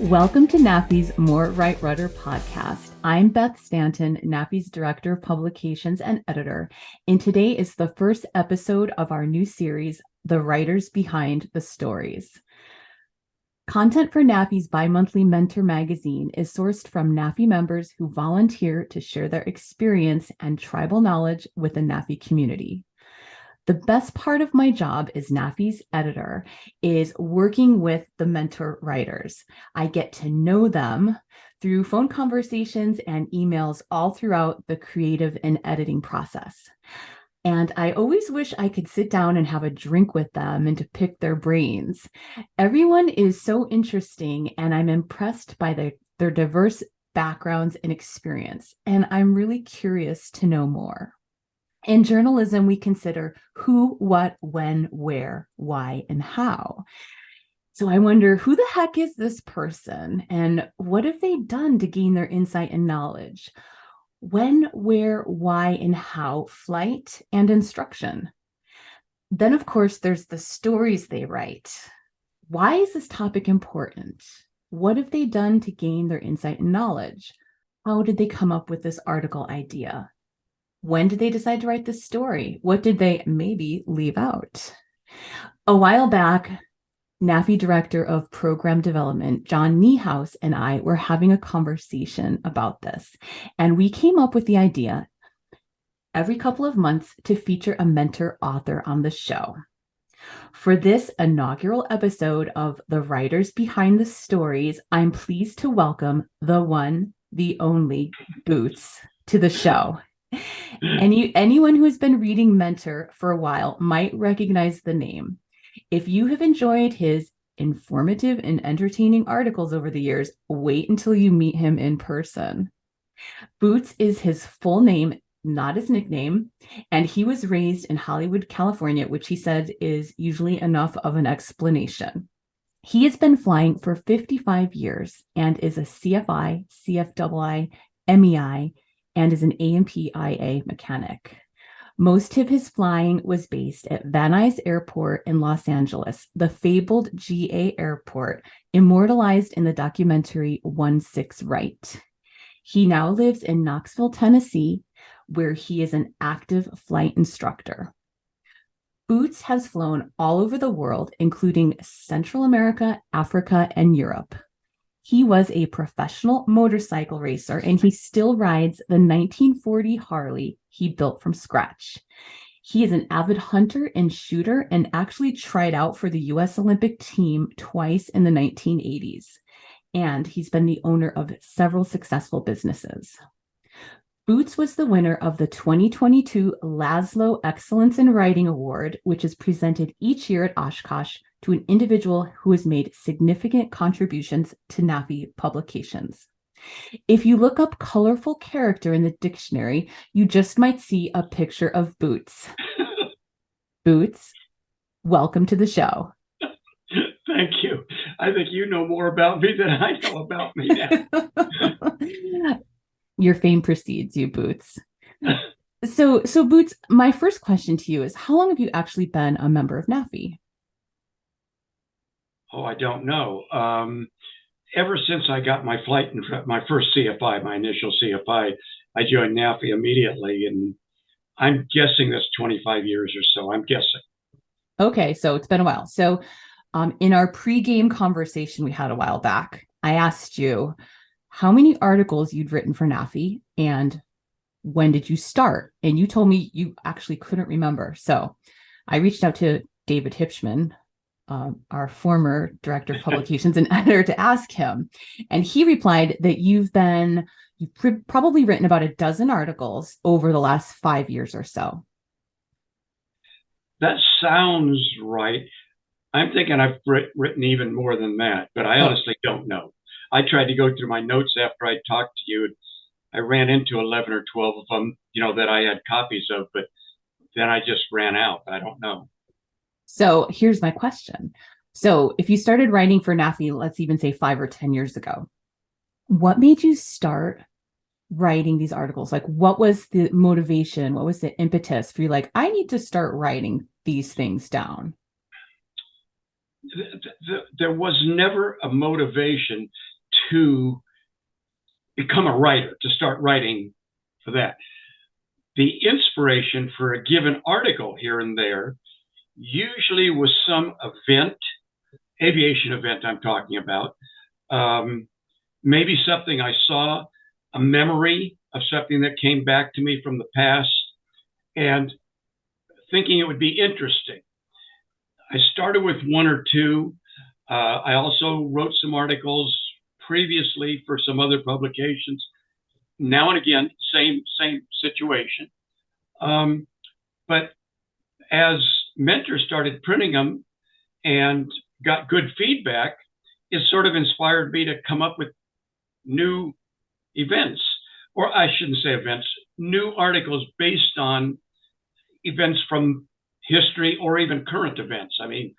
Welcome to NAFI's More Right Rudder podcast. I'm Beth Stanton, NAFI's Director of Publications and Editor, and today is the first episode of our new series, The Writers Behind the Stories. Content for NAFI's bi-monthly Mentor magazine is sourced from NAFI members who volunteer to share their experience and tribal knowledge with the NAFI community. The best part of my job as NAFI's editor is working with the mentor writers. I get to know them through phone conversations and emails all throughout the creative and editing process. And I always wish I could sit down and have a drink with them and to pick their brains. Everyone is so interesting, and I'm impressed by their diverse backgrounds and experience. And I'm really curious to know more. In journalism, we consider who, what, when, where, why, and how. So I wonder, who the heck is this person? And what have they done to gain their insight and knowledge? When, where, why, and how, flight, and instruction. Then, of course, there's the stories they write. Why is this topic important? What have they done to gain their insight and knowledge? How did they come up with this article idea? When did they decide to write this story? What did they maybe leave out? A while back, NAFI Director of Program Development, John Niehaus, and I were having a conversation about this. And we came up with the idea every couple of months to feature a mentor author on the show. For this inaugural episode of The Writers Behind the Stories, I'm pleased to welcome the one, the only Boots to the show. Anyone who has been reading Mentor for a while might recognize the name. If you have enjoyed his informative and entertaining articles over the years, wait until you meet him in person. Boots is his full name, not his nickname, and he was raised in Hollywood, California, which he said is usually enough of an explanation. He has been flying for 55 years and is a CFI, CFII, MEI, and is an AMPIA mechanic. Most of his flying was based at Van Nuys Airport in Los Angeles, the fabled GA airport, immortalized in the documentary 1-6 Right. He now lives in Knoxville, Tennessee, where he is an active flight instructor. Boots has flown all over the world, including Central America, Africa, and Europe. He was a professional motorcycle racer, and he still rides the 1940 Harley he built from scratch. He is an avid hunter and shooter and actually tried out for the U.S. Olympic team twice in the 1980s. And he's been the owner of several successful businesses. Boots was the winner of the 2022 Laszlo Excellence in Writing Award, which is presented each year at Oshkosh to an individual who has made significant contributions to NAFI publications. If you look up colorful character in the dictionary, you just might see a picture of Boots. Boots, welcome to the show. Thank you. I think you know more about me than I know about me now. Your fame precedes you, Boots. So Boots, my first question to you is, how long have you actually been a member of NAFI? Oh, I don't know. Ever since I got my my first CFI, my initial CFI, I joined NAFI immediately, and I'm guessing that's 25 years or so. I'm guessing. Okay, so it's been a while. So in our pregame conversation we had a while back, I asked you how many articles you'd written for NAFI and when did you start? And you told me you actually couldn't remember. So I reached out to David Hipschman, our former director of publications and editor, to ask him. And he replied that you've probably written about a dozen articles over the last 5 years or so. That sounds right. I'm thinking I've written even more than that, but I honestly don't know. I tried to go through my notes after I talked to you. I ran into 11 or 12 of them, that I had copies of, but then I just ran out. I don't know. So here's my question. So if you started writing for NAFI, let's even say 5 or 10 years ago, what made you start writing these articles? Like, what was the motivation? What was the impetus for you? Like, I need to start writing these things down. There was never a motivation. to become a writer, to start writing for that. The inspiration for a given article here and there usually was some event, aviation event I'm talking about, maybe something I saw, a memory of something that came back to me from the past, and thinking it would be interesting. I started with one or two. I also wrote some articles previously for some other publications. Now and again, same situation. But as mentors started printing them and got good feedback, it sort of inspired me to come up with new events, or I shouldn't say events, new articles based on events from history or even current events. I mean,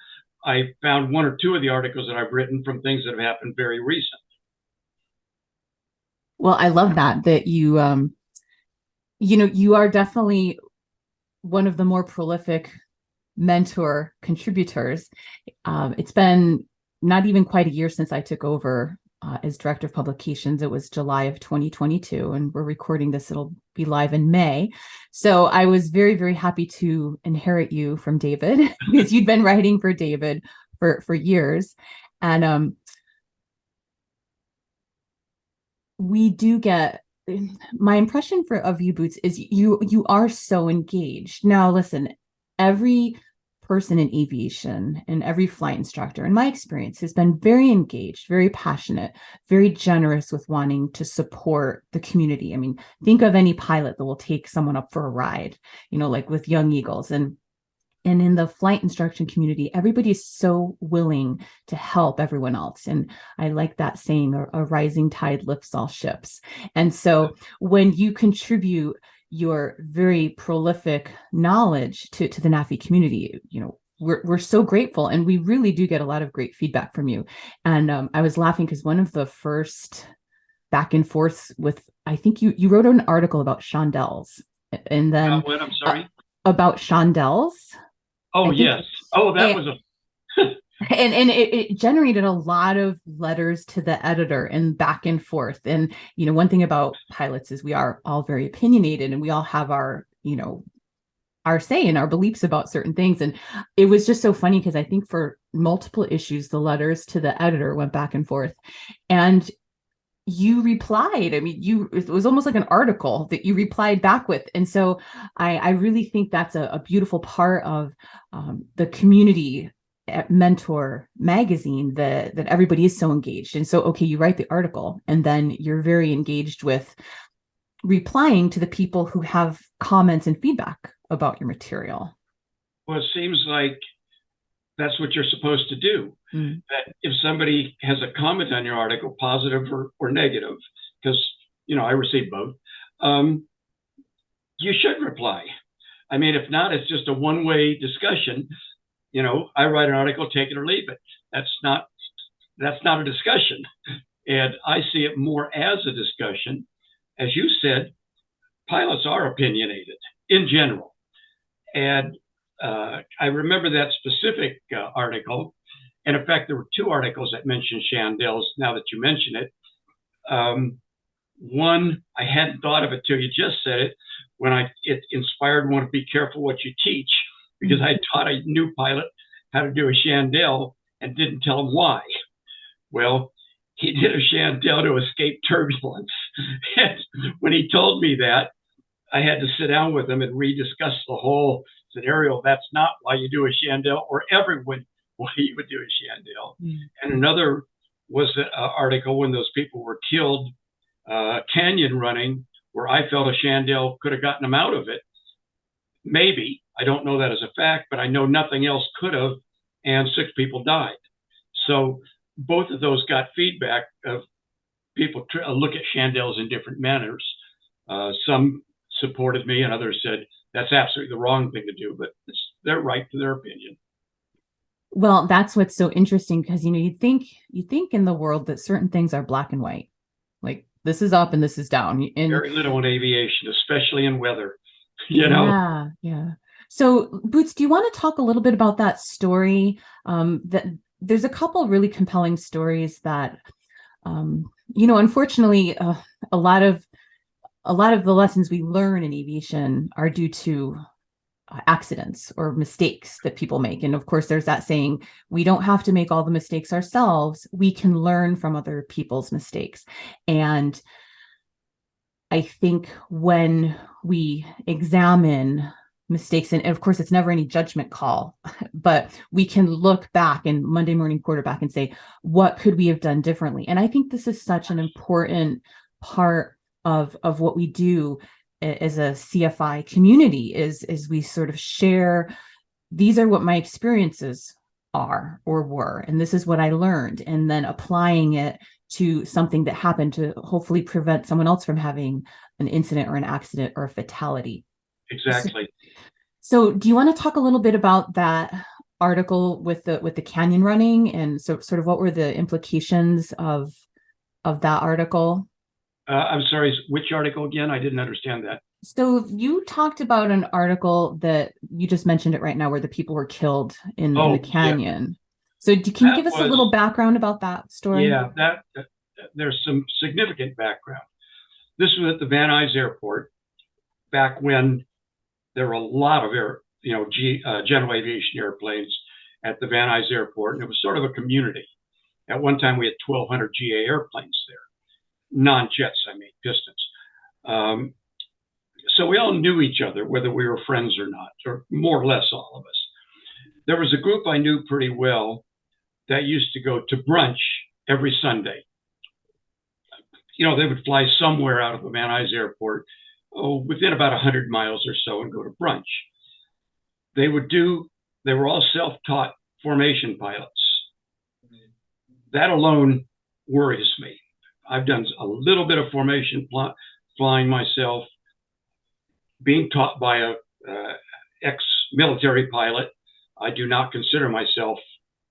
I found one or two of the articles that I've written from things that have happened very recent. Well, I love that you, you are definitely one of the more prolific mentor contributors. It's been not even quite a year since I took over as director of publications. It was July of 2022, and we're recording this. It'll be live in May. So I was very, very happy to inherit you from David because you'd been writing for David for years. And we do get, my impression of you, Boots, is you are so engaged. Now, listen, every person in aviation and every flight instructor, in my experience, has been very engaged, very passionate, very generous with wanting to support the community. I mean, think of any pilot that will take someone up for a ride, like with Young Eagles. And in the flight instruction community, everybody is so willing to help everyone else. And I like that saying, a rising tide lifts all ships. And so when you contribute your very prolific knowledge to the NAFI community, we're so grateful, and we really do get a lot of great feedback from you. And I was laughing because one of the first back and forths with, I think you wrote an article about chandelles, and then what? I'm sorry. About chandelles. Oh, yes. Oh, that was and it generated a lot of letters to the editor and back and forth. And, one thing about pilots is we are all very opinionated, and we all have our say and our beliefs about certain things. And it was just so funny because I think for multiple issues, the letters to the editor went back and forth, and you replied. I mean, it was almost like an article that you replied back with. And so I really think that's a beautiful part of the community at Mentor magazine, that everybody is so engaged. And so, okay, you write the article, and then you're very engaged with replying to the people who have comments and feedback about your material. Well, it seems like that's what you're supposed to do. That if somebody has a comment on your article, positive or negative, because, I receive both, you should reply. I mean, if not, it's just a one-way discussion. I write an article, take it or leave it. That's not a discussion. And I see it more as a discussion. As you said, pilots are opinionated in general. And I remember that specific article. And in fact, there were two articles that mentioned chandelles, now that you mention it. One, I hadn't thought of it till you just said it, when it inspired one to be careful what you teach, because I taught a new pilot how to do a chandelle and didn't tell him why. Well, he did a chandelle to escape turbulence. And when he told me that, I had to sit down with him and rediscuss the whole scenario. That's not why you do a chandelle, or everyone why you would do a chandelle. And another was an article when those people were killed canyon running, where I felt a chandelle could have gotten them out of it. Maybe. I don't know that as a fact, but I know nothing else could have, and 6 people died. So both of those got feedback of people look at chandelles in different manners. Some supported me, and others said that's absolutely the wrong thing to do, but it's their right to their opinion. Well, that's what's so interesting, because you think in the world that certain things are black and white, like this is up and this is down. And very little in aviation, especially in weather. Yeah. So, Boots, do you want to talk a little bit about that story? That there's a couple really compelling stories that Unfortunately, a lot of the lessons we learn in aviation are due to accidents or mistakes that people make. And of course, there's that saying, we don't have to make all the mistakes ourselves. We can learn from other people's mistakes. And I think when we examine mistakes, and of course, it's never any judgment call, but we can look back and Monday morning quarterback and say, what could we have done differently? And I think this is such an important part of what we do as a CFI community is we sort of share, these are what my experiences are or were, and this is what I learned, and then applying it to something that happened to hopefully prevent someone else from having an incident or an accident or a fatality. Exactly. So do you want to talk a little bit about that article with the canyon running, and so sort of what were the implications of that article? I'm sorry, which article again? I didn't understand that. So you talked about an article that you just mentioned it right now, where the people were killed in the canyon. Yeah. So can you give us a little background about that story? Yeah, there's some significant background. This was at the Van Nuys Airport back when there were a lot of general aviation airplanes at the Van Nuys Airport, and it was sort of a community. At one time, we had 1,200 GA airplanes there, non-jets, I mean, pistons. So we all knew each other, whether we were friends or not, or more or less all of us. There was a group I knew pretty well that used to go to brunch every Sunday. They would fly somewhere out of the Van Nuys Airport, within about 100 miles or so, and go to brunch. They were all self-taught formation pilots. That alone worries me. I've done a little bit of formation flying myself, being taught by a ex-military pilot. I do not consider myself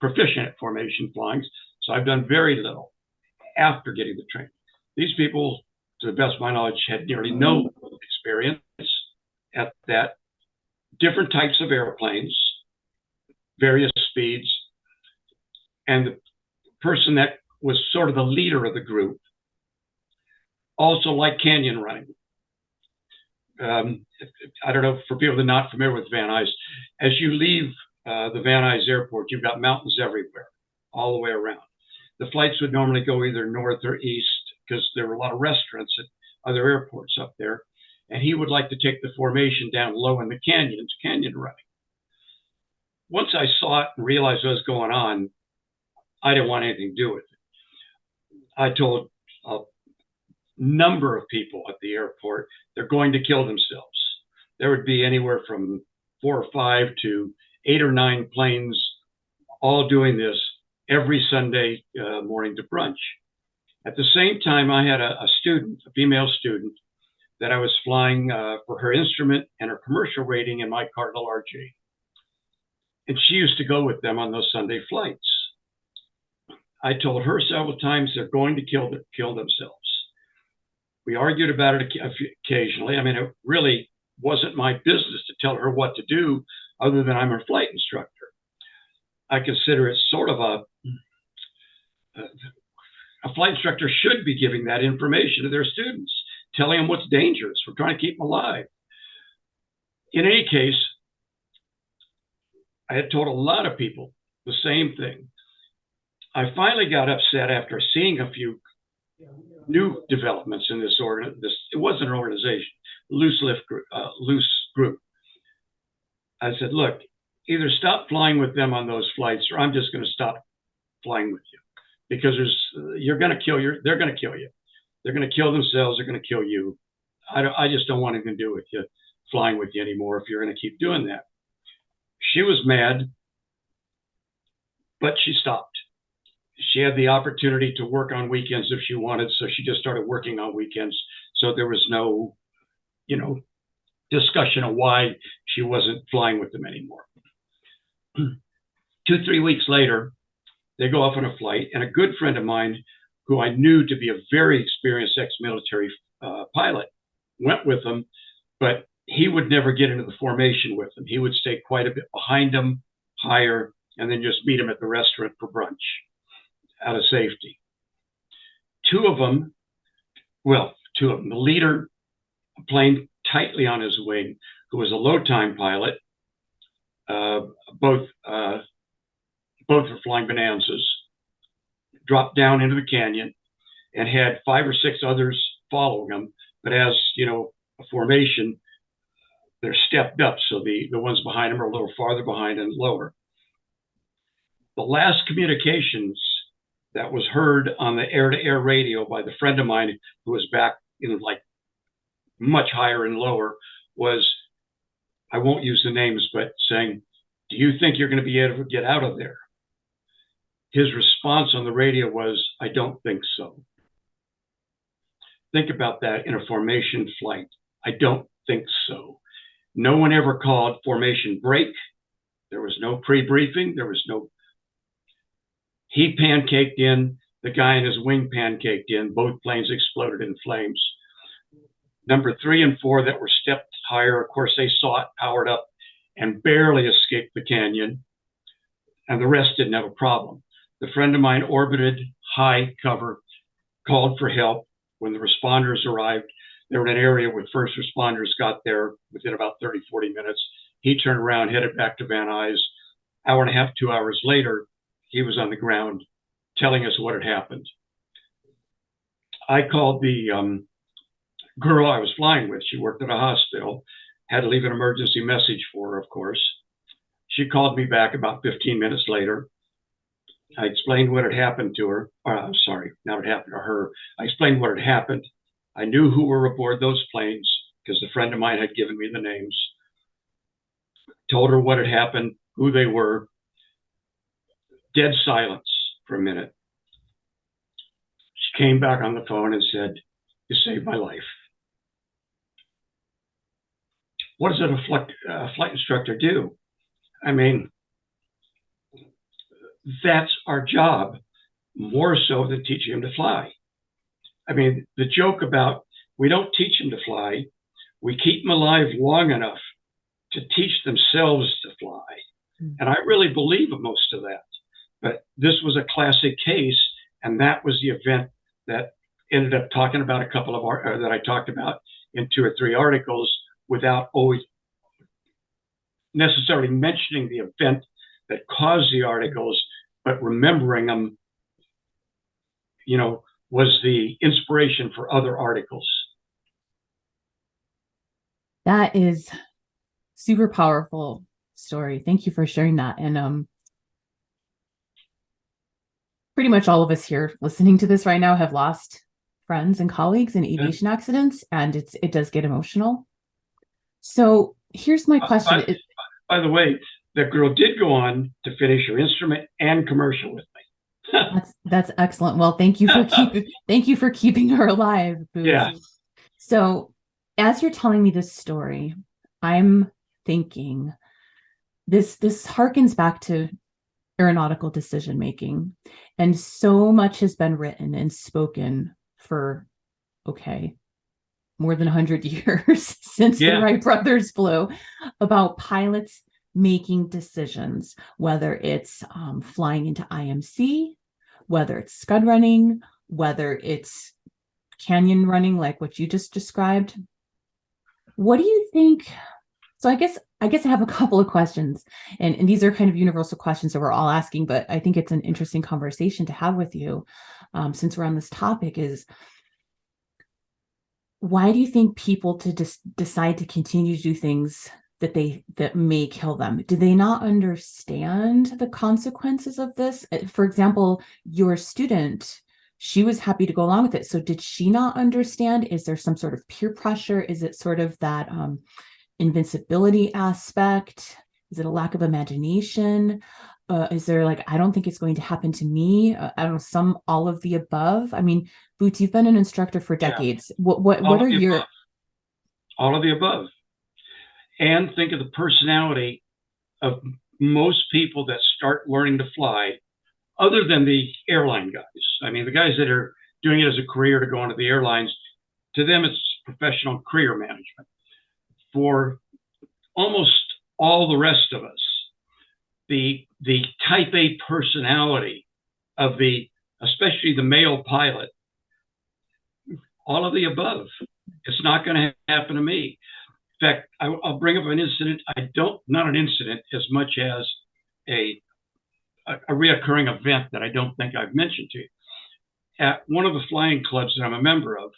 proficient at formation flying, so I've done very little after getting the training. These people, to the best of my knowledge, had nearly no experience at that. Different types of airplanes, various speeds, and the person that was sort of the leader of the group also liked canyon running. I don't know, for people that are not familiar with Van Nuys, as you leave the Van Nuys Airport, you've got mountains everywhere, all the way around. The flights would normally go either north or east because there were a lot of restaurants at other airports up there. And he would like to take the formation down low in the canyons, canyon running. Once I saw it and realized what was going on, I didn't want anything to do with it. I told a number of people at the airport, they're going to kill themselves. There would be anywhere from 4 or 5 to 8 or 9 planes all doing this every Sunday morning to brunch. At the same time, I had a female student, that I was flying for her instrument and her commercial rating in my Cardinal RG. And she used to go with them on those Sunday flights. I told her several times they're going to kill themselves. We argued about it occasionally. I mean, it really wasn't my business to tell her what to do, other than I'm her flight instructor. I consider it sort of a flight instructor should be giving that information to their students, telling them what's dangerous. We're trying to keep them alive. In any case, I had told a lot of people the same thing. I finally got upset after seeing a few new developments in this it wasn't an organization, loose group. I said, look, either stop flying with them on those flights, or I'm just going to stop flying with you, because they're going to kill you. They're going to kill themselves. They're going to kill you. I just don't want anything to do with you, flying with you anymore, if you're going to keep doing that. She was mad, but she stopped. She had the opportunity to work on weekends if she wanted, so she just started working on weekends. So there was no, discussion of why she wasn't flying with them anymore. 2-3 weeks later, they go off on a flight, and a good friend of mine, who I knew to be a very experienced ex-military pilot, went with them, but he would never get into the formation with them. He would stay quite a bit behind them, higher, and then just meet them at the restaurant for brunch out of safety. Two of them, the leader, a plane tightly on his wing, who was a low-time pilot, both were flying Bonanzas, dropped down into the canyon and had 5 or 6 others following them. But as you know, a formation, they're stepped up, so the ones behind them are a little farther behind and lower. The last communications that was heard on the air-to-air radio by the friend of mine who was back in like much higher and lower was, I won't use the names, but saying, "Do you think you're going to be able to get out of there?" His response on the radio was, "I don't think so." Think about that in a formation flight. I don't think so. No one ever called formation break. There was no pre-briefing. He pancaked in, the guy in his wing pancaked in, both planes exploded in flames. Number 3 and 4 that were stepped higher, of course, they saw it, powered up, and barely escaped the canyon. And the rest didn't have a problem. The friend of mine orbited high cover, called for help. When the responders arrived, they were in an area where first responders got there within about 30, 40 minutes. He turned around, headed back to Van Nuys. Hour and a half, 2 hours later, he was on the ground telling us what had happened. I called the girl I was flying with. She worked at a hospital, had to leave an emergency message for her, of course. She called me back about 15 minutes later. I explained what had happened to her. Sorry, not what happened to her. I explained what had happened. I knew who were aboard those planes because a friend of mine had given me the names. Told her what had happened, who they were. Dead silence for a minute. She came back on the phone and said, "You saved my life." What does a flight instructor do? I mean, that's our job, more so than teaching them to fly. I mean, the joke about we don't teach them to fly, we keep them alive long enough to teach themselves to fly. And I really believe most of that. But this was a classic case, and that was the event that ended up talking about a couple of that I talked about in 2 or 3 articles without always necessarily mentioning the event that caused the articles, but remembering them, was the inspiration for other articles. That is super powerful story. Thank you for sharing that. And pretty much all of us here listening to this right now have lost friends and colleagues in aviation accidents, and it does get emotional. So here's my question. By the way, that girl did go on to finish her instrument and commercial with me. That's excellent. Well, thank you for keeping her alive, Booth. Yeah. So as you're telling me this story, I'm thinking this harkens back to aeronautical decision making, and so much has been written and spoken for more than 100 years since the Wright brothers flew about pilots making decisions, whether it's flying into IMC, whether it's scud running, whether it's canyon running, like what you just described. What do you think? So I guess I have a couple of questions, and these are kind of universal questions that we're all asking, but I think it's an interesting conversation to have with you since we're on this topic. Is why do you think people decide to continue to do things that may kill them? Do they not understand the consequences of this? For example, your student, she was happy to go along with it. So did she not understand? Is there some sort of peer pressure? Is it sort of that invincibility aspect? Is it a lack of imagination? Is there I don't think it's going to happen to me? I don't know, all of the above. I mean, Boots, you've been an instructor for decades. Yeah. What are your above. All of the above? And think of the personality of most people that start learning to fly, other than the airline guys. I mean, the guys that are doing it as a career to go into the airlines, to them it's professional career management. For almost all the rest of us, the type A personality of especially the male pilot, all of the above. It's not going to happen to me. In fact, I'll bring up an incident. Not an incident as much as a reoccurring event that I don't think I've mentioned to you. At one of the flying clubs that I'm a member of,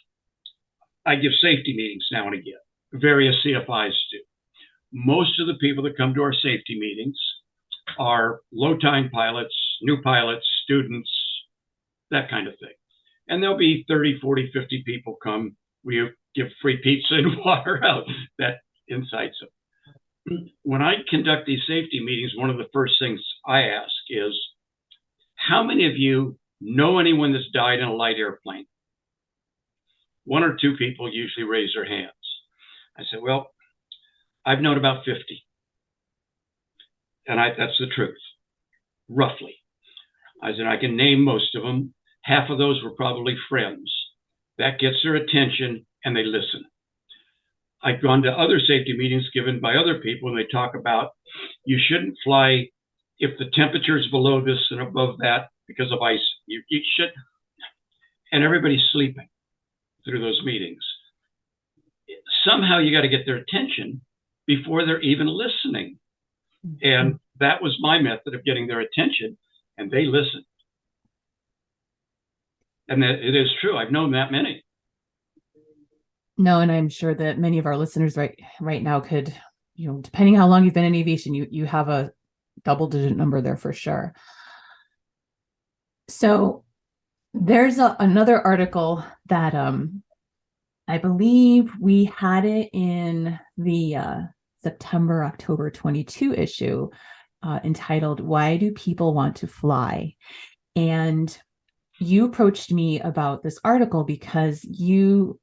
I give safety meetings now and again. Various CFIs do. Most of the people that come to our safety meetings are low-time pilots, new pilots, students, that kind of thing. And there'll be 30, 40, 50 people come. We give free pizza and water out. That incites them. When I conduct these safety meetings, one of the first things I ask is, how many of you know anyone that's died in a light airplane? One or two people usually raise their hands. I said, well, I've known about 50. And that's the truth, roughly. I said, I can name most of them. Half of those were probably friends. That gets their attention and they listen. I've gone to other safety meetings given by other people, and they talk about you shouldn't fly if the temperature is below this and above that because of ice. You should. And everybody's sleeping through those meetings. Somehow you got to get their attention before they're even listening. And that was my method of getting their attention, and they listened. And that it is true. I've known that many. No, and I'm sure that many of our listeners right now could, depending how long you've been in aviation, you have a double-digit number there for sure. So there's another article that I believe we had it in the September, October 22 issue entitled, "Why Do People Want to Fly?" And you approached me about this article because you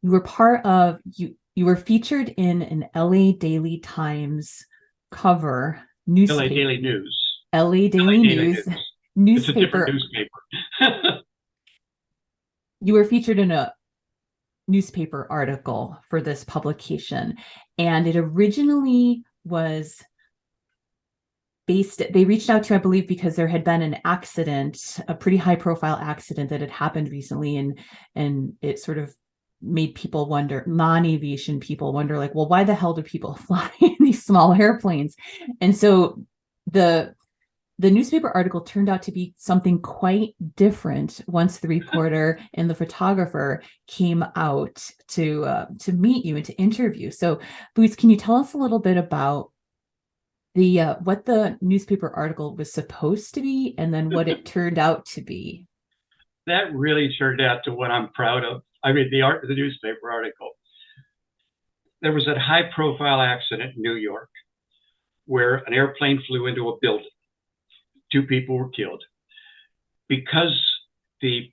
were part of, you were featured in an LA Daily Times cover newspaper. LA Daily News. LA Daily News newspaper. It's a different newspaper. You were featured in a newspaper article for this publication, and it originally was they reached out to you, I believe, because there had been an accident, a pretty high profile accident that had happened recently, and it sort of made people wonder, non-aviation people wonder, like, well, why the hell do people fly in these small airplanes? And so the newspaper article turned out to be something quite different once the reporter and the photographer came out to meet you and to interview. So, Boots, can you tell us a little bit about what the newspaper article was supposed to be, and then what it turned out to be? That really turned out to what I'm proud of. I mean, the newspaper article. There was that high-profile accident in New York where an airplane flew into a building. 2 people were killed. Because the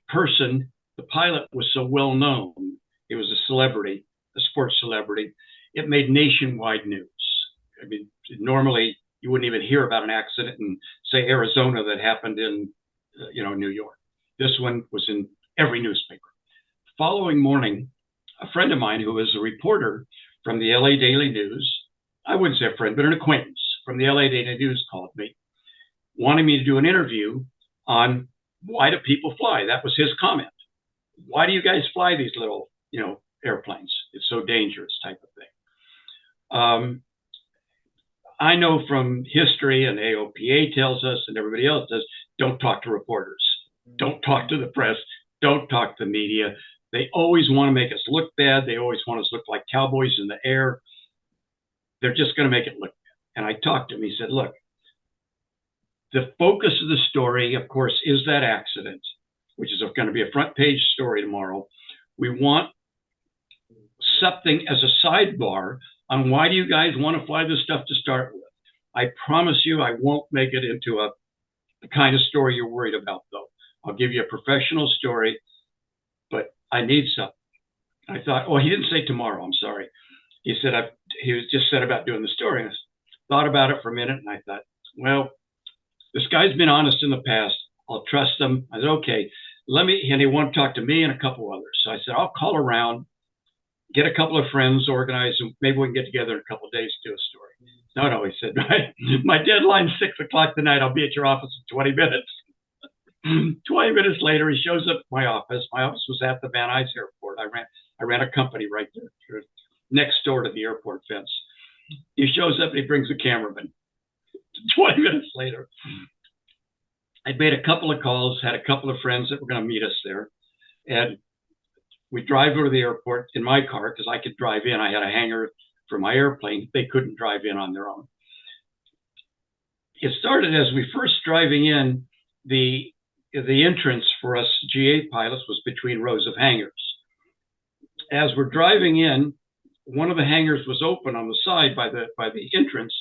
pilot was so well known, he was a celebrity, a sports celebrity, it made nationwide news. I mean, normally you wouldn't even hear about an accident in, say, Arizona that happened in, New York. This one was in every newspaper. Following morning, a friend of mine who was a reporter from the LA Daily News, I wouldn't say a friend, but an acquaintance from the LA Daily News, called me, wanting me to do an interview on why do people fly. That was his comment. Why do you guys fly these little, airplanes? It's so dangerous, type of thing. I know from history, and AOPA tells us, and everybody else does, don't talk to reporters. Don't talk to the press. Don't talk to the media. They always want to make us look bad. They always want us to look like cowboys in the air. They're just going to make it look bad. And I talked to him. He said, look, the focus of the story, of course, is that accident, which is going to be a front page story tomorrow. We want something as a sidebar on why do you guys want to fly this stuff to start with. I promise you I won't make it into the kind of story you're worried about, though. I'll give you a professional story, but I need something. I thought, well, he didn't say tomorrow. I'm sorry. He said, he was just said about doing the story. And I thought about it for a minute, and I thought, well, this guy's been honest in the past. I'll trust him. I said, okay, and he wanted to talk to me and a couple others. So I said, I'll call around, get a couple of friends organized, and maybe we can get together in a couple of days to do a story. No, he said, my deadline's 6 o'clock tonight. I'll be at your office in 20 minutes. 20 minutes later, he shows up at my office. My office was at the Van Nuys Airport. I ran a company right there, next door to the airport fence. He shows up and he brings a cameraman. 20 minutes later, I'd made a couple of calls, had a couple of friends that were going to meet us there. And we drive over to the airport in my car because I could drive in. I had a hangar for my airplane. They couldn't drive in on their own. It started as we first driving in, the entrance for us GA pilots was between rows of hangars. As we're driving in, one of the hangars was open on the side by the entrance,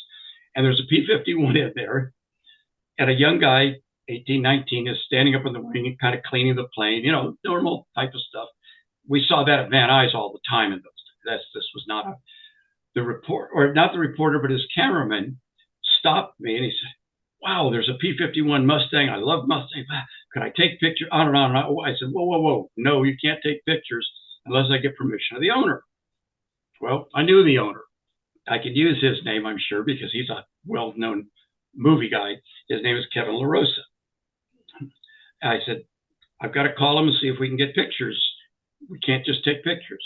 and there's a P-51 in there, and a young guy, 18, 19, is standing up in the wing and kind of cleaning the plane, normal type of stuff. We saw that at Van Nuys all the time, and this was not the reporter, but his cameraman stopped me and he said, "Wow, there's a P-51 Mustang. I love Mustangs. Could I take pictures?" On and on and on. I said, whoa. No, you can't take pictures unless I get permission of the owner. Well, I knew the owner. I could use his name, I'm sure, because he's a well-known movie guy. His name is Kevin LaRosa. I said, "I've got to call him and see if we can get pictures. We can't just take pictures."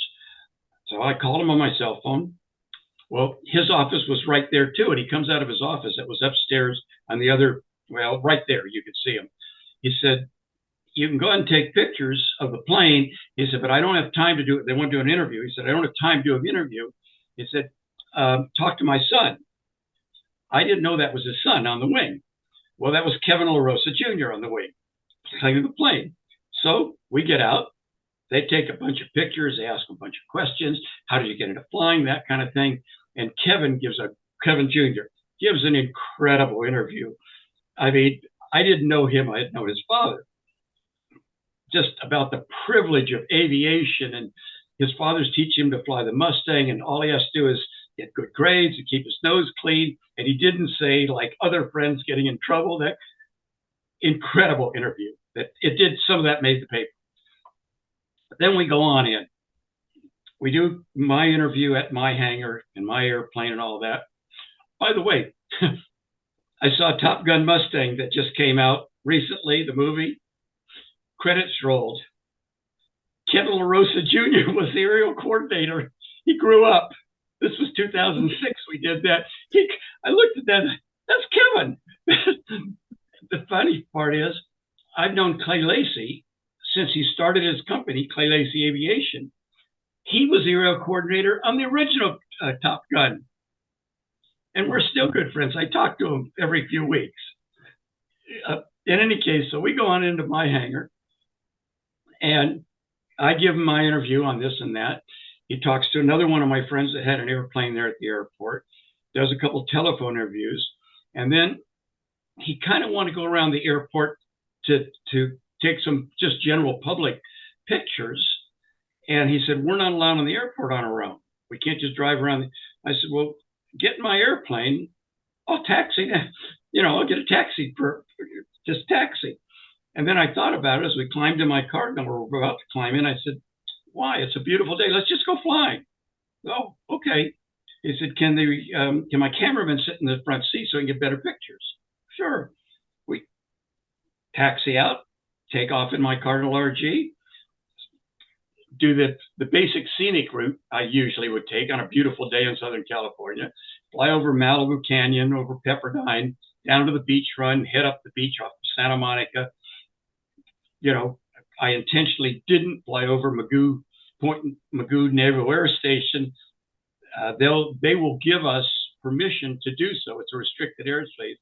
So I called him on my cell phone. Well, his office was right there too. And he comes out of his office that was upstairs on the other, right there, you could see him. He said, "You can go ahead and take pictures of the plane." He said, "But I don't have time to do it. They want to do an interview." He said, "I don't have time to do an interview." He said, "Talk to my son." I didn't know that was his son on the wing. Well, that was Kevin LaRosa Jr. on the wing, cleaning the plane. So we get out. They take a bunch of pictures. They ask a bunch of questions. How did you get into flying? That kind of thing. And Kevin Jr. gives an incredible interview. I mean, I didn't know him. I didn't know his father. Just about the privilege of aviation, and his father's teaching him to fly the Mustang, and all he has to do is get good grades and keep his nose clean. And he didn't say, like other friends, getting in trouble. That incredible interview. That it did. Some of that made the paper. But then we go on in. We do my interview at my hangar and my airplane and all that. By the way, I saw Top Gun Mustang that just came out recently, the movie. Credits rolled. Kevin LaRosa Jr. was the aerial coordinator. He grew up. This was 2006. We did that. I looked at that. That's Kevin. The funny part is, I've known Clay Lacy since he started his company, Clay Lacy Aviation. He was the aerial coordinator on the original Top Gun. And we're still good friends. I talk to him every few weeks. In any case, so we go on into my hangar, and I give him my interview on this and that. He talks to another one of my friends that had an airplane there at the airport, does a couple telephone interviews, and then he kind of wanted to go around the airport to take some just general public pictures. And he said, "We're not allowed on the airport on our own. We can't just drive around." I said, "Well, get in my airplane. I'll taxi. I'll get a taxi for just taxi." And then I thought about it as we climbed in my car and we were about to climb in. I said, "Why? It's a beautiful day. Let's just go flying." "Oh, okay." He said, can my cameraman sit in the front seat so he can get better pictures?" "Sure." We taxi out, take off in my Cardinal RG, do the basic scenic route I usually would take on a beautiful day in Southern California, fly over Malibu Canyon, over Pepperdine, down to the beach run, head up the beach off of Santa Monica. I intentionally didn't fly over Magoo Naval Air Station. They will give us permission to do so. It's a restricted airspace,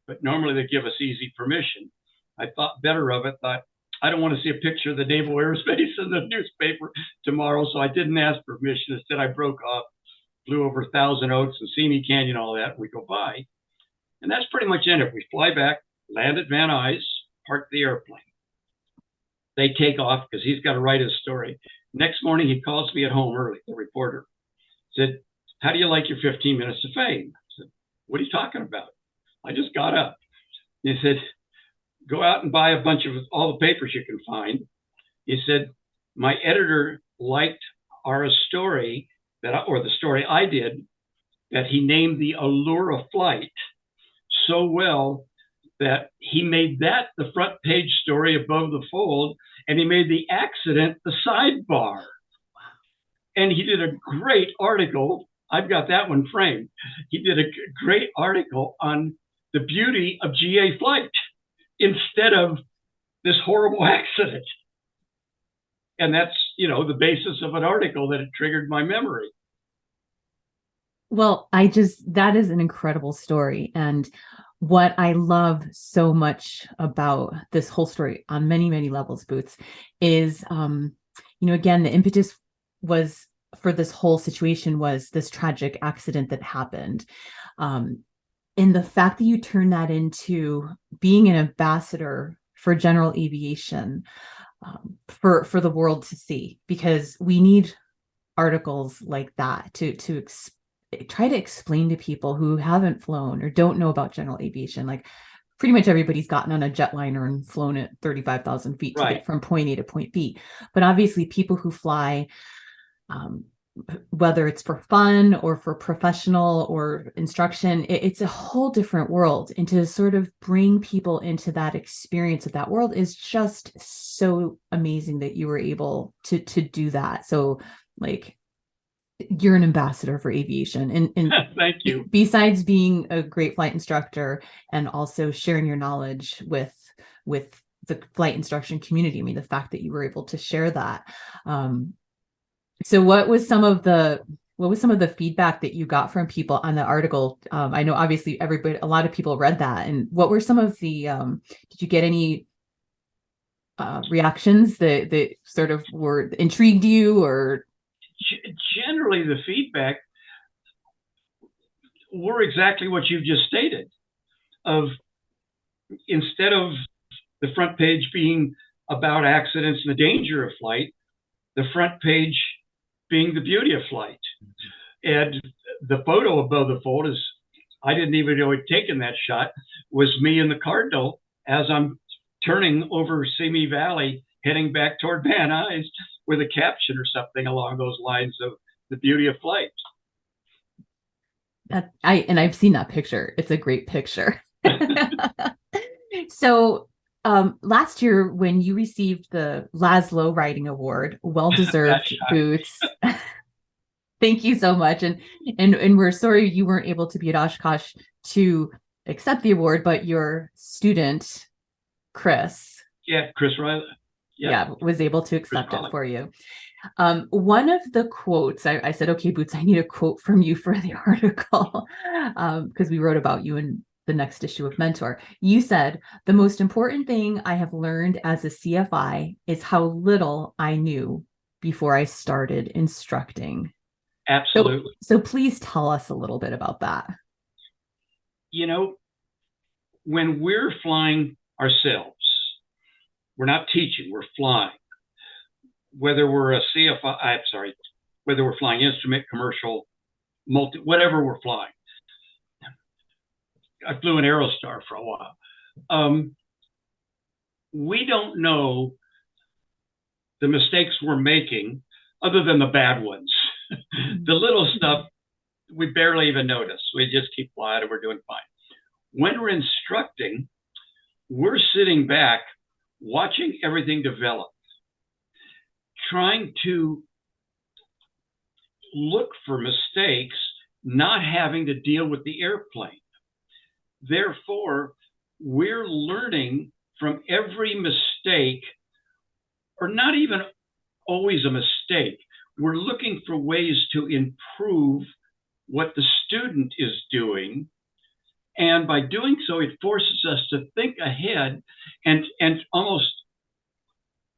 but normally they give us easy permission. I thought better of it, thought, I don't want to see a picture of the naval airspace in the newspaper tomorrow, so I didn't ask permission. Instead, I broke off, flew over Thousand Oaks and Simi Canyon, all that. We go by, and that's pretty much it. We fly back, land at Van Nuys, park the airplane. They take off because he's got to write his story. Next morning, he calls me at home early, the reporter. Said, "How do you like your 15 minutes of fame?" I said, "What are you talking about? I just got up." He said, "Go out and buy a bunch of all the papers you can find." He said, "My editor liked our story the story I did, that he named the allure of flight so well that he made that the front page story above the fold, and he made the accident the sidebar. And he did a great article. I've got that one framed. He did a great article on the beauty of GA flight instead of this horrible accident. And that's, the basis of an article that it triggered my memory. Well, that is an incredible story. And what I love so much about this whole story on many, many levels, Boots, is, again, the impetus was for this whole situation was this tragic accident that happened. And the fact that you turn that into being an ambassador for general aviation, for the world to see, because we need articles like that to try to explain to people who haven't flown or don't know about general aviation. Like pretty much everybody's gotten on a jetliner and flown at 35,000 feet to get from point A to point B. But obviously people who fly, whether it's for fun or for professional or instruction, it's a whole different world. And to sort of bring people into that experience of that world is just so amazing that you were able to do that. So like, you're an ambassador for aviation, and thank you. Besides being a great flight instructor and also sharing your knowledge with the flight instruction community, I mean, the fact that you were able to share that. So what was some of the feedback that you got from people on the article? I know obviously a lot of people read that, and what were some of the did you get any reactions that sort of were intrigued you? Or generally the feedback were exactly what you just stated, of instead of the front page being about accidents and the danger of flight, the front page being the beauty of flight. And the photo above the fold is, I didn't even know I'd taken that shot, was me in the Cardinal as I'm turning over Simi Valley, heading back toward Van Nuys, with a caption or something along those lines of the beauty of flight. I've seen that picture. It's a great picture. So last year when you received the Laszlo Writing Award, well-deserved, Boots. Thank you so much. And we're sorry you weren't able to be at Oshkosh to accept the award, but your student, Chris. Yeah, Chris Riley. Yeah, was able to accept it for you. One of the quotes, I said, okay, Boots, I need a quote from you for the article, because we wrote about you in the next issue of Mentor. You said, the most important thing I have learned as a CFI is how little I knew before I started instructing. Absolutely. So please tell us a little bit about that. When we're flying ourselves, we're not teaching, we're flying. Whether we're a CFI, whether we're flying instrument, commercial, whatever we're flying. I flew an Aerostar for a while. We don't know the mistakes we're making other than the bad ones. The little stuff, we barely even notice. We just keep flying and we're doing fine. When we're instructing, we're sitting back, watching everything develop, trying to look for mistakes, not having to deal with the airplane. Therefore, we're learning from every mistake, or not even always a mistake. We're looking for ways to improve what the student is doing. And by doing so, it forces us to think ahead and almost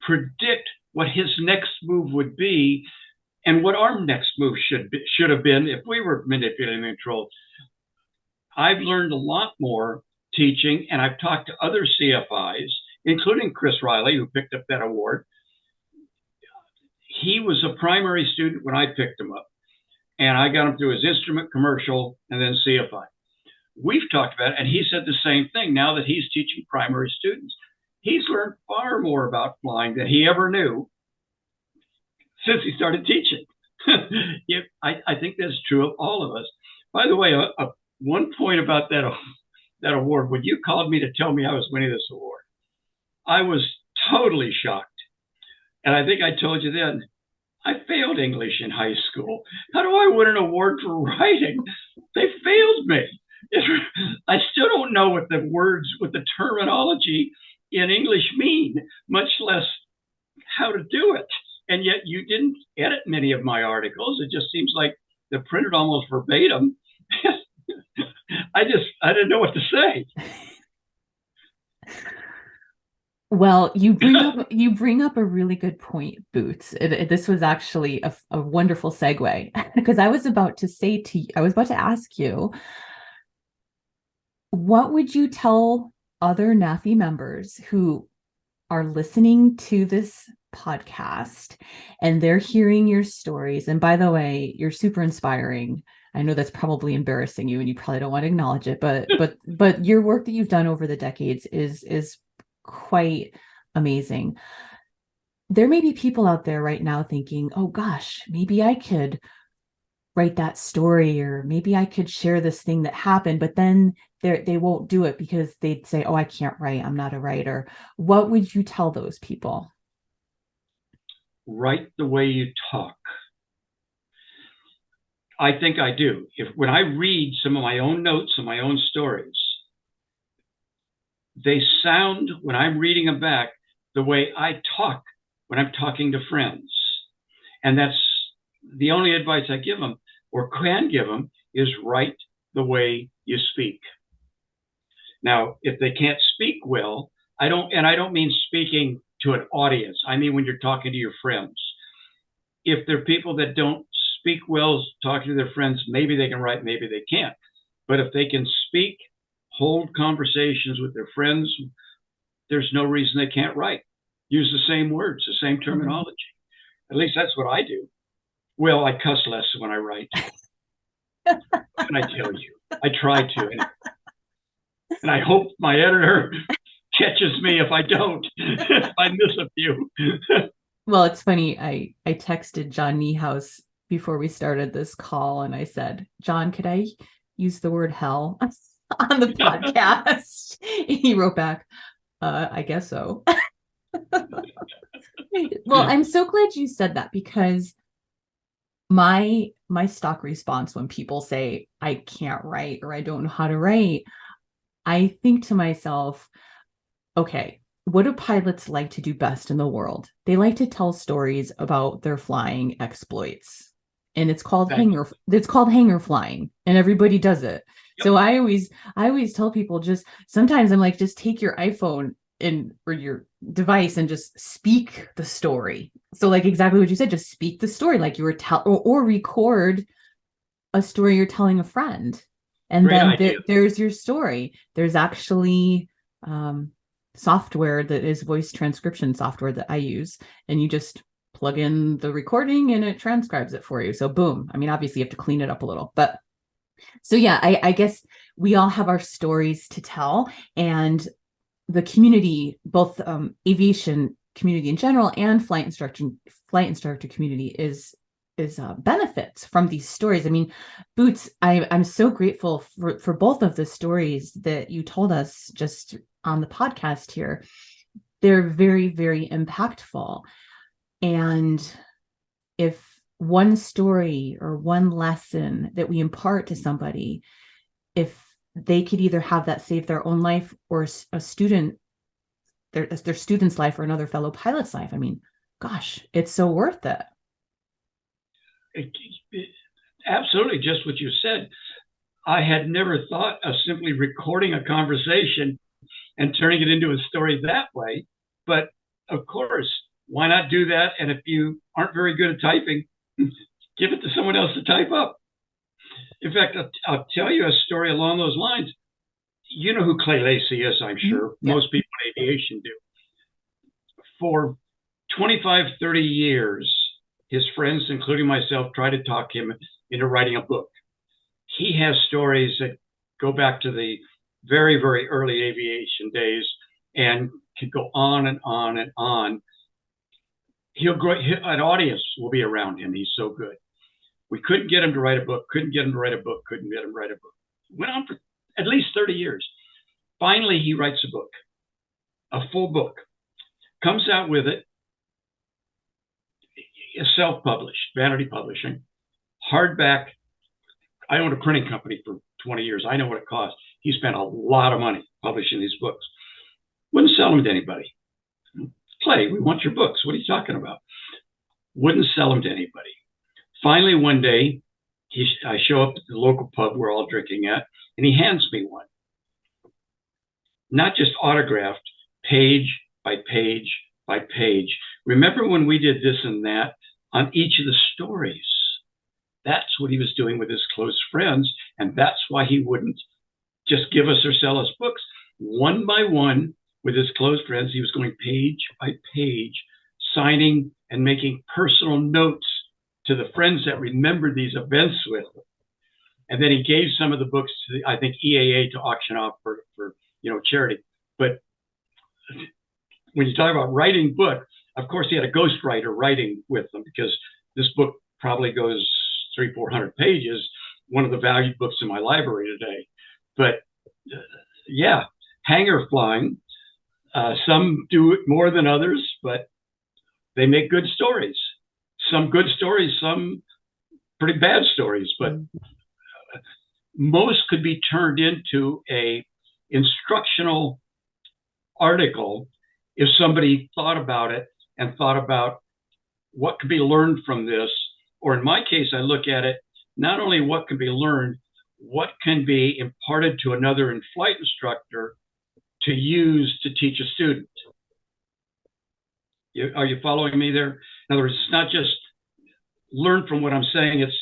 predict what his next move would be and what our next move should have been if we were manipulating the control. I've learned a lot more teaching, and I've talked to other CFIs, including Chris Riley, who picked up that award. He was a primary student when I picked him up, and I got him through his instrument, commercial, and then CFI. We've talked about it, and he said the same thing. Now that he's teaching primary students, he's learned far more about flying than he ever knew since he started teaching. I think that's true of all of us. By the way, one point about that that award, when you called me to tell me I was winning this award, I was totally shocked. And I think I told you then, I failed English in high school. How do I win an award for writing? They failed me. I still don't know what the words, what the terminology in English mean, much less how to do it. And yet you didn't edit many of my articles. It just seems like they're printed almost verbatim. I didn't know what to say. Well, you bring up a really good point, Boots. This was actually a wonderful segue because I was about to ask you, what would you tell other NAFI members who are listening to this podcast and they're hearing your stories? And by the way, you're super inspiring. I know that's probably embarrassing you and you probably don't want to acknowledge it, but your work that you've done over the decades is quite amazing. There may be people out there right now thinking, oh gosh, maybe I could write that story, or maybe I could share this thing that happened, but then they won't do it because they'd say, oh, I can't write, I'm not a writer. What would you tell those people? Write the way you talk. I think I do. When I read some of my own notes and my own stories, they sound, when I'm reading them back, the way I talk when I'm talking to friends. And that's the only advice I give them, or can give them, is write the way you speak. Now, if they can't speak well, I don't mean speaking to an audience. I mean when you're talking to your friends. If they're people that don't speak well talking to their friends, maybe they can write, maybe they can't. But if they can speak, hold conversations with their friends, there's no reason they can't write. Use the same words, the same terminology. At least that's what I do. Well, I cuss less when I write. Can I tell you? I try to. And I hope my editor catches me if I don't, if I miss a few. Well, it's funny. I texted John Niehaus before we started this call, and I said, John, could I use the word hell on the podcast? He wrote back, I guess so. Well, I'm so glad you said that, because my stock response when people say I can't write or I don't know how to write, I think to myself, okay, what do pilots like to do best in the world? They like to tell stories about their flying exploits. And it's called hangar flying, and everybody does it. Yep. So I always tell people, sometimes I'm like, just take your iPhone or your device and just speak the story. So like exactly what you said, just speak the story like you were or record a story you're telling a friend. And then there's your story. There's actually software that is voice transcription software that I use, and you just plug in the recording and it transcribes it for you. So boom. I mean, obviously you have to clean it up a little, but so yeah, I guess we all have our stories to tell, and the community, both aviation community in general and flight instructor community is benefits from these stories. I mean, Boots, I'm so grateful for both of the stories that you told us just on the podcast here. They're very, very impactful. And if one story or one lesson that we impart to somebody, if they could either have that save their own life or a student, their student's life, or another fellow pilot's life, I mean, gosh, it's so worth it. Absolutely, just what you said. I had never thought of simply recording a conversation and turning it into a story that way. But of course, why not do that? And if you aren't very good at typing, give it to someone else to type up. In fact, I'll tell you a story along those lines. You know who Clay Lacey is, I'm sure. Yeah. Most people in aviation do. For 25, 30 years, his friends, including myself, tried to talk him into writing a book. He has stories that go back to the very, very early aviation days and can go on and on and on. An audience will be around him. He's so good. We couldn't get him to write a book, Went on for at least 30 years. Finally, he writes a book, a full book, comes out with it, self-published, vanity publishing, hardback. I owned a printing company for 20 years. I know what it costs. He spent a lot of money publishing these books. Wouldn't sell them to anybody. Clay, we want your books. What are you talking about? Wouldn't sell them to anybody. Finally, one day, I show up at the local pub we're all drinking at, and he hands me one. Not just autographed, page by page by page. Remember when we did this and that on each of the stories? That's what he was doing with his close friends, and that's why he wouldn't just give us or sell us books. One by one, with his close friends, he was going page by page, signing and making personal notes to the friends that remembered these events with him. And then he gave some of the books to the, I think, EAA to auction off for charity. But when you talk about writing book, of course, he had a ghostwriter writing with them, because this book probably goes 300-400 pages, one of the valued books in my library today. But yeah, hanger flying. Some do it more than others, but they make good stories. Some good stories, some pretty bad stories, but most could be turned into a instructional article if somebody thought about it and thought about what could be learned from this. Or in my case, I look at it, not only what can be learned, what can be imparted to another in-flight instructor to use to teach a student. Are you following me there? In other words, it's not just learn from what I'm saying. It's,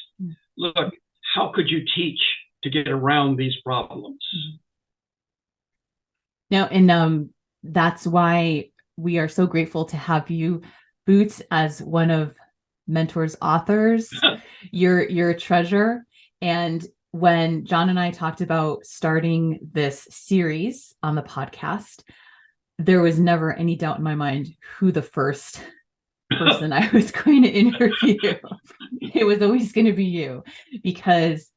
look, how could you teach to get around these problems? Now, and that's why we are so grateful to have you, Boots, as one of Mentor's authors. You're a treasure. And when John and I talked about starting this series on the podcast, there was never any doubt in my mind who the first person I was going to interview. It was always going to be you, because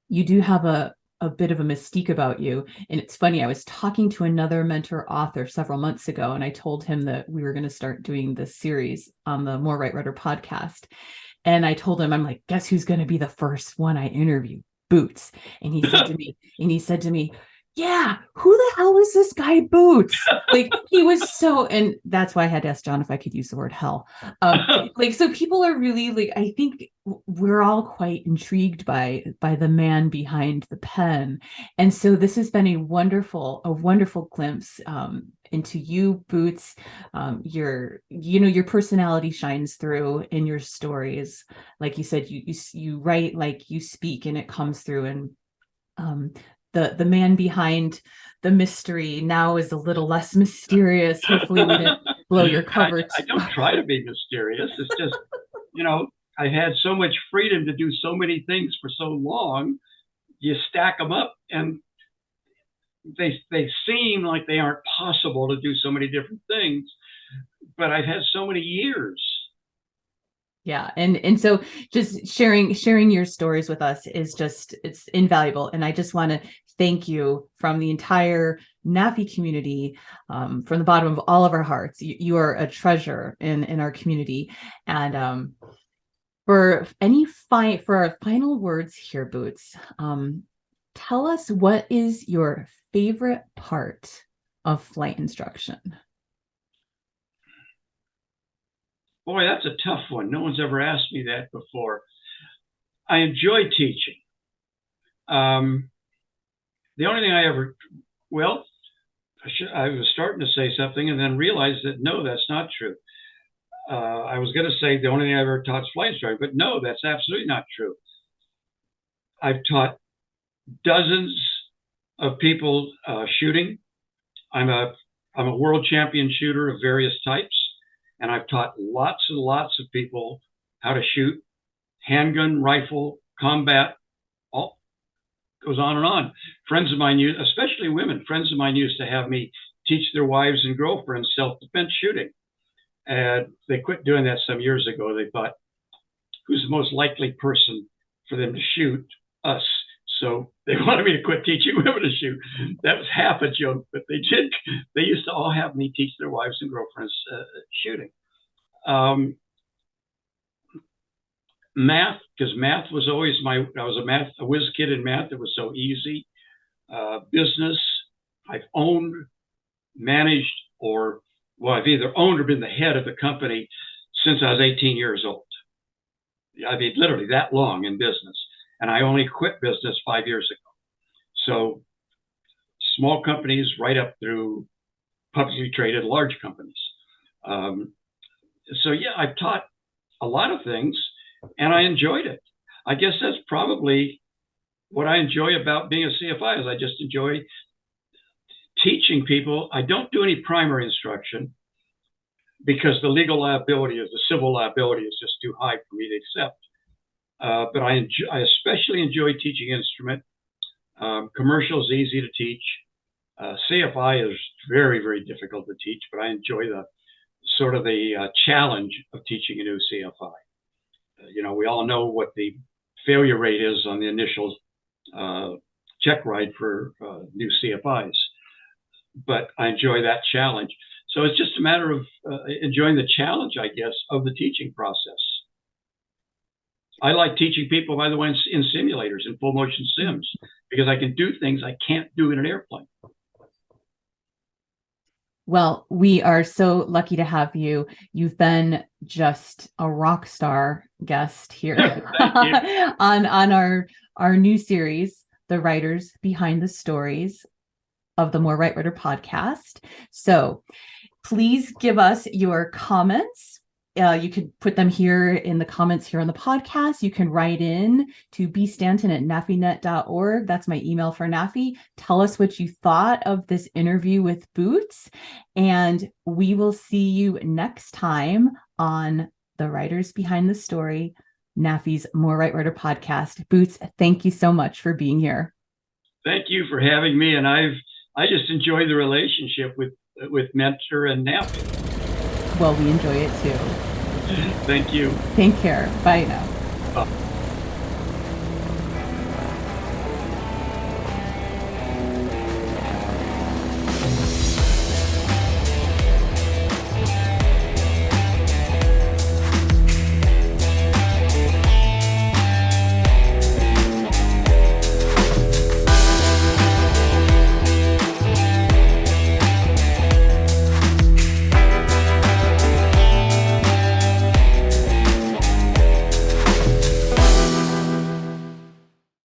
you do have a bit of a mystique about you. And it's funny, I was talking to another mentor author several months ago, and I told him that we were going to start doing this series on the More Right Rudder podcast. And I told him, I'm like, guess who's going to be the first one I interview? Boots. And he said to me, yeah, who the hell is this guy Boots? Like, he was so, and that's why I had to ask John if I could use the word hell. So people are really, like, I think we're all quite intrigued by the man behind the pen. And so this has been a wonderful glimpse into you, Boots. Your personality shines through in your stories. Like you said, you write like you speak, and it comes through. And the man behind the mystery now is a little less mysterious. Hopefully we didn't blow your cover. I don't try to be mysterious. It's just, I had so much freedom to do so many things for so long. You stack them up, and they seem like they aren't possible to do so many different things. But I've had so many years. Yeah. And so just sharing your stories with us is just, it's invaluable. And I just want to thank you from the entire NAFI community, from the bottom of all of our hearts. You are a treasure in our community. And for our final words here, Boots, tell us, what is your favorite part of flight instruction? Boy, that's a tough one. No one's ever asked me that before. I enjoy teaching. The only thing I was starting to say something and then realized that, no, that's not true. I was going to say the only thing I ever taught is flight instruction, but no, that's absolutely not true. I've taught dozens of people shooting. I'm a world champion shooter of various types. And I've taught lots and lots of people how to shoot handgun, rifle, combat, all goes on and on. Friends of mine, especially women, friends of mine used to have me teach their wives and girlfriends self-defense shooting. And they quit doing that some years ago. They thought, who's the most likely person for them to shoot? Us. So they wanted me to quit teaching women to shoot. That was half a joke, but they did. They used to all have me teach their wives and girlfriends shooting. Math, because math was always I was a whiz kid in math. It was so easy. Business, I've owned, managed, I've either owned or been the head of the company since I was 18 years old. I mean, literally that long in business. And I only quit business 5 years ago. So small companies right up through publicly traded large companies. So yeah, I've taught a lot of things and I enjoyed it. I guess that's probably what I enjoy about being a CFI is I just enjoy teaching people. I don't do any primary instruction because the legal liability the civil liability is just too high for me to accept. But I especially enjoy teaching instrument. Commercial is easy to teach. CFI is very, very difficult to teach, but I enjoy the challenge of teaching a new CFI. We all know what the failure rate is on the initial check ride for new CFIs, but I enjoy that challenge. So it's just a matter of enjoying the challenge, I guess, of the teaching process. I like teaching people, by the way, in simulators, in full motion sims, because I can do things I can't do in an airplane. Well, we are so lucky to have you. You've been just a rock star guest here on our new series, The Writers Behind the Stories of the More Right Writer podcast. So please give us your comments. You can put them here in the comments here on the podcast. You can write in to bstanton@nafinet.org. That's my email for NAFI. Tell us what you thought of this interview with Boots. And we will see you next time on The Writers Behind the Story, NAFI's More Right Writer podcast. Boots, thank you so much for being here. Thank you for having me. And I just enjoy the relationship with Mentor and NAFI. Well, we enjoy it too. Thank you. Take care. Bye now. Bye.